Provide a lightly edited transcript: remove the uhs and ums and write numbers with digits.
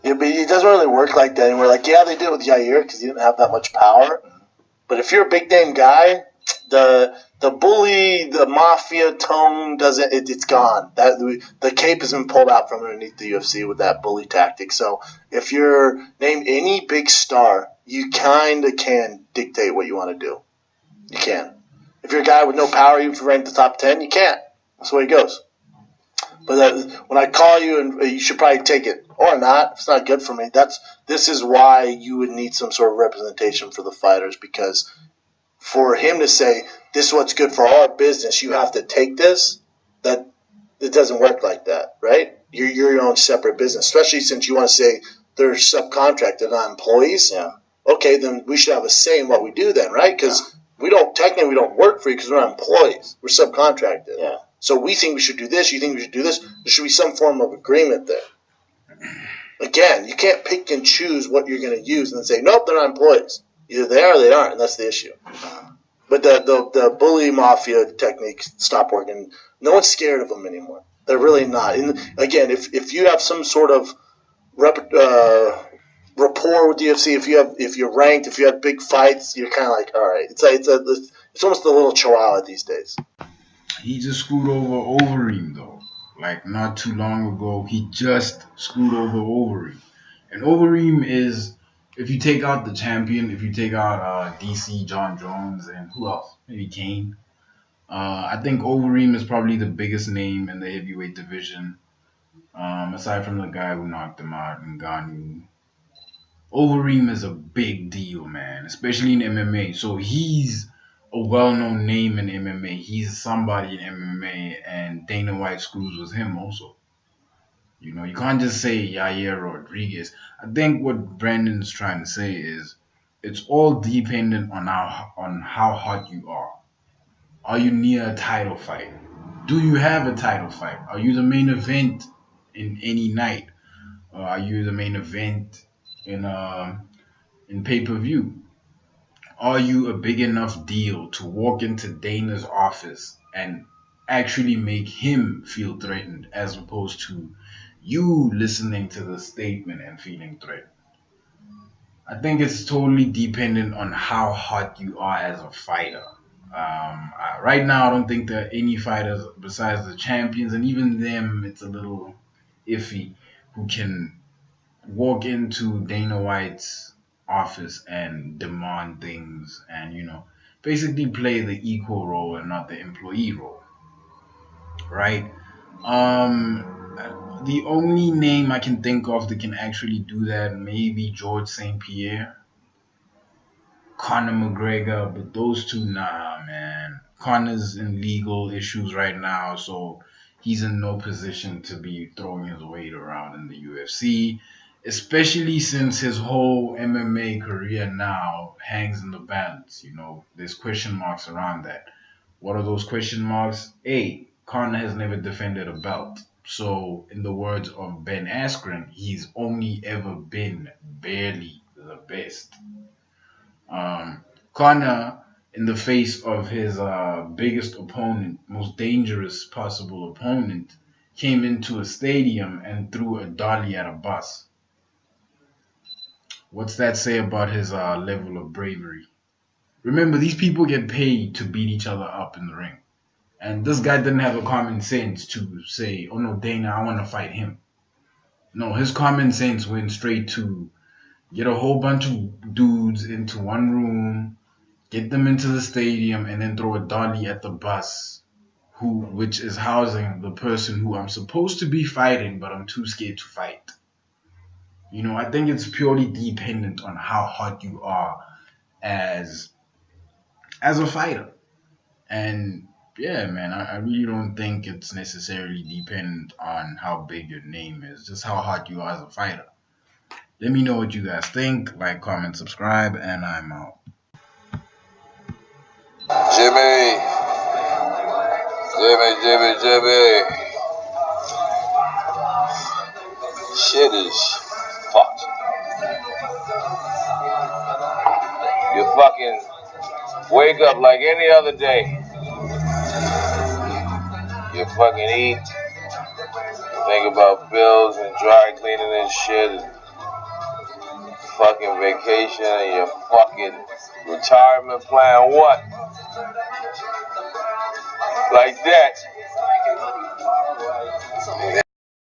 Yeah, but it doesn't really work like that. And we're like, yeah, they did it with Yair because he didn't have that much power. But if you're a big name guy, the bully, the mafia tone doesn't. It's gone. The cape has been pulled out from underneath the UFC with that bully tactic. So if you're named any big star, you kind of can dictate what you want to do. You can. If you're a guy with no power, even if you rank the top 10, you can't. That's the way it goes. But when I call you, and you should probably take it or not. If it's not good for me. This is why you would need some sort of representation for the fighters, because for him to say this is what's good for our business, you have to take this. That it doesn't work like that, right? You're your own separate business, especially since you want to say they're subcontracted, not employees. Yeah. Okay, then we should have a say in what we do then, right? Because we don't work for you because we're not employees. We're subcontracted. Yeah. So we think we should do this. You think we should do this. There should be some form of agreement there. Again, you can't pick and choose what you're going to use and then say, nope, they're not employees. Either they are or they aren't, and that's the issue. But the bully mafia technique stopped working. No one's scared of them anymore. They're really not. And again, if you have some sort of rapport with the UFC, if you're ranked, if you have big fights, you're kind of like, all right. It's almost a little chihuahua these days. He just screwed over Overeem, though. Like, not too long ago, he just screwed over Overeem. And Overeem is, if you take out the champion, if you take out DC, John Jones, and who else? Maybe Kane. I think Overeem is probably the biggest name in the heavyweight division, aside from the guy who knocked him out, Ngannou. Overeem is a big deal, man, especially in MMA. So he's a well-known name in MMA. He's somebody in MMA, and Dana White screws with him also. You know, you can't just say Yair Rodriguez. I think what Brandon's trying to say is it's all dependent on how hot you are. Are you near a title fight? Do you have a title fight? Are you the main event in any night? Are you the main event in pay-per-view? Are you a big enough deal to walk into Dana's office and actually make him feel threatened, as opposed to you listening to the statement and feeling threatened? I think it's totally dependent on how hot you are as a fighter. Right now, I don't think there are any fighters besides the champions, and even them, it's a little iffy, who can walk into Dana White's office and demand things and, you know, basically play the equal role and not the employee role, right? The only name I can think of that can actually do that, maybe George St. Pierre, Conor McGregor, but those two, nah, man. Conor's in legal issues right now, so he's in no position to be throwing his weight around in the UFC, especially since his whole MMA career now hangs in the balance. You know, there's question marks around that. What are those question marks? A, Conor has never defended a belt. So, in the words of Ben Askren, he's only ever been barely the best. Conor, in the face of his biggest opponent, most dangerous possible opponent, came into a stadium and threw a dolly at a bus. What's that say about his level of bravery? Remember, these people get paid to beat each other up in the ring. And this guy didn't have the common sense to say, oh no, Dana, I want to fight him. No, his common sense went straight to get a whole bunch of dudes into one room, get them into the stadium, and then throw a dolly at the bus, which is housing the person who I'm supposed to be fighting, but I'm too scared to fight. You know, I think it's purely dependent on how hot you are as a fighter. And yeah, man, I really don't think it's necessarily dependent on how big your name is, just how hot you are as a fighter. Let me know what you guys think. Like, comment, subscribe, and I'm out. Jimmy. Shit is fucked. You fucking wake up like any other day. You fucking eat. Think about bills and dry cleaning and shit. And fucking vacation and your fucking retirement plan. What? Like that.